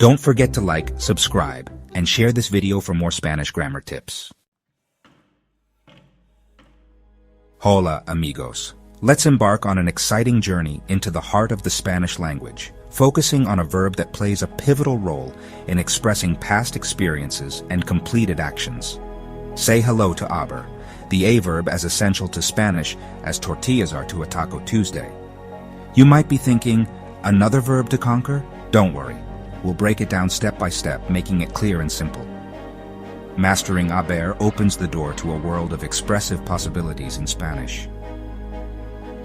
Don't forget to like, subscribe, and share this video for more Spanish grammar tips. Hola, amigos. Let's embark on an exciting journey into the heart of the Spanish language, focusing on a verb that plays a pivotal role in expressing past experiences and completed actions. Say hello to aber, the A verb as essential to Spanish as tortillas are to a Taco Tuesday. You might be thinking, another verb to conquer? Don't worry. We'll break it down step by step, making it clear and simple. Mastering haber opens the door to a world of expressive possibilities in Spanish.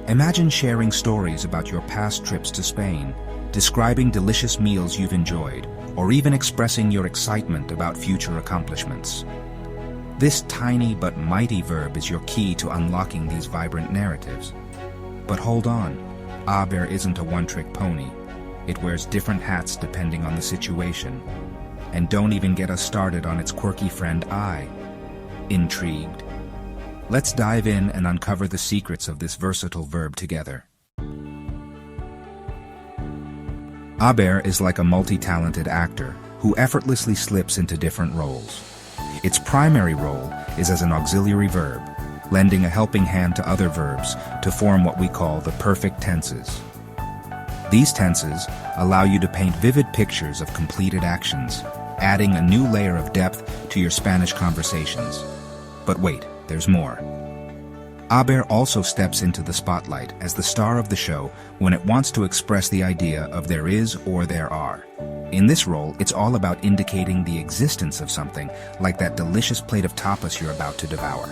Imagine sharing stories about your past trips to Spain, describing delicious meals you've enjoyed, or even expressing your excitement about future accomplishments. This tiny but mighty verb is your key to unlocking these vibrant narratives. But hold on, haber isn't a one-trick pony. It wears different hats depending on the situation. And don't even get us started on its quirky friend I. Intrigued? Let's dive in and uncover the secrets of this versatile verb together. Haber is like a multi-talented actor who effortlessly slips into different roles. Its primary role is as an auxiliary verb, lending a helping hand to other verbs to form what we call the perfect tenses. These tenses allow you to paint vivid pictures of completed actions, adding a new layer of depth to your Spanish conversations. But wait, there's more. Haber also steps into the spotlight as the star of the show when it wants to express the idea of there is or there are. In this role, it's all about indicating the existence of something, like that delicious plate of tapas you're about to devour.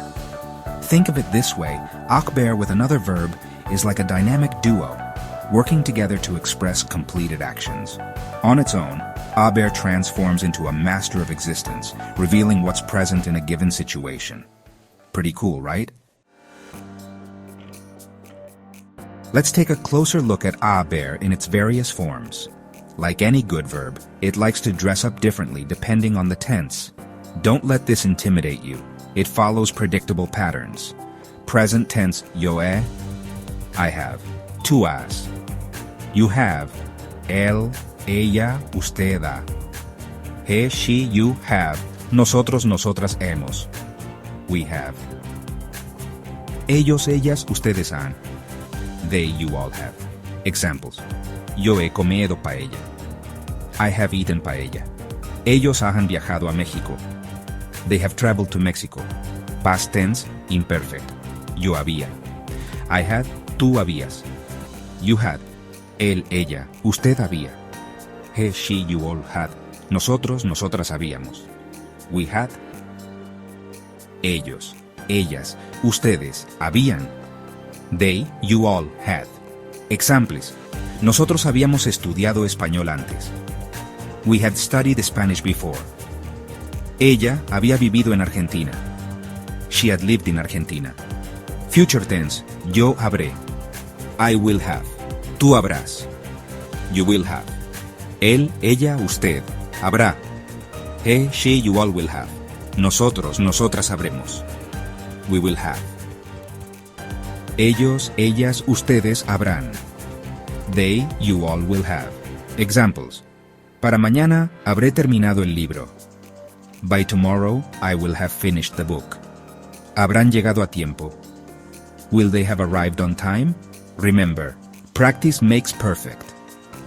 Think of it this way, haber with another verb is like a dynamic duo, working together to express completed actions. On its own, haber transforms into a master of existence, revealing what's present in a given situation. Pretty cool, right? Let's take a closer look at haber in its various forms. Like any good verb, it likes to dress up differently depending on the tense. Don't let this intimidate you. It follows predictable patterns. Present tense, yo he, I have. Tú has. You have. Él, ella, usted ha. He, she, you have. Nosotros, nosotras hemos. We have. Ellos, ellas, ustedes han. They, you all have. Examples. Yo he comido paella. I have eaten paella. Ellos han viajado a México. They have traveled to Mexico. Past tense, imperfect. Yo había. I had, tú habías. You had. Él, ella, usted había. He, she, you all had. Nosotros, nosotras habíamos. We had. Ellos, ellas, ustedes habían. They, you all had. Examples. Nosotros habíamos estudiado español antes. We had studied Spanish before. Ella había vivido en Argentina. She had lived in Argentina. Future tense, yo habré. I will have. Tú habrás. You will have. Él, ella, usted. Habrá. He, she, you all will have. Nosotros, nosotras habremos. We will have. Ellos, ellas, ustedes habrán. They, you all will have. Examples. Para mañana habré terminado el libro. By tomorrow, I will have finished the book. Habrán llegado a tiempo. Will they have arrived on time? Remember, practice makes perfect.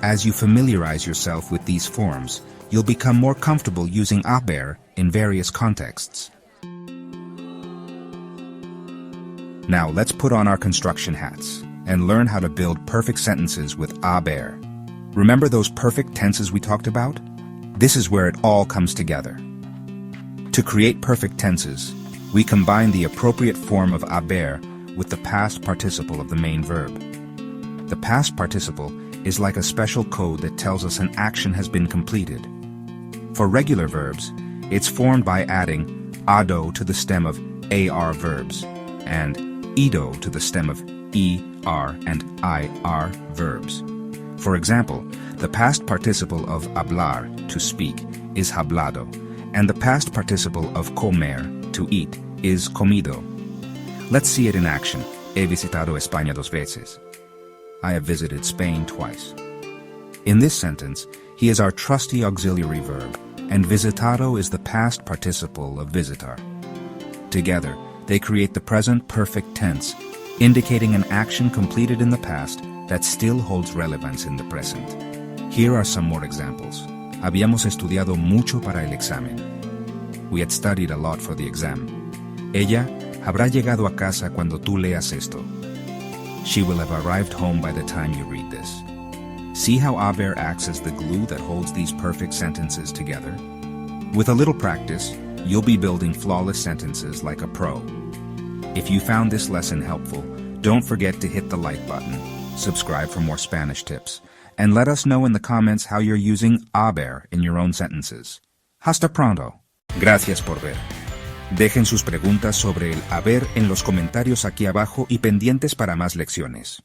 As you familiarize yourself with these forms, you'll become more comfortable using haber in various contexts. Now let's put on our construction hats and learn how to build perfect sentences with haber. Remember those perfect tenses we talked about? This is where it all comes together. To create perfect tenses, we combine the appropriate form of haber with the past participle of the main verb. The past participle is like a special code that tells us an action has been completed. For regular verbs, it's formed by adding ado to the stem of ar verbs and ido to the stem of er and ir verbs. For example, the past participle of hablar, to speak, is hablado, and the past participle of comer, to eat, is comido. Let's see it in action. He visitado España 2 veces. I have visited Spain twice. In this sentence, He is our trusty auxiliary verb, and visitado is the past participle of visitar. Together, they create the present perfect tense, indicating an action completed in the past that still holds relevance in the present. Here are some more examples. Habíamos estudiado mucho para el examen. We had studied a lot for the exam. Ella habrá llegado a casa cuando tú leas esto. She will have arrived home by the time you read this. See how haber acts as the glue that holds these perfect sentences together? With a little practice, you'll be building flawless sentences like a pro. If you found this lesson helpful, don't forget to hit the like button, subscribe for more Spanish tips, and let us know in the comments how you're using haber in your own sentences. Hasta pronto. Gracias por ver. Dejen sus preguntas sobre el haber en los comentarios aquí abajo y pendientes para más lecciones.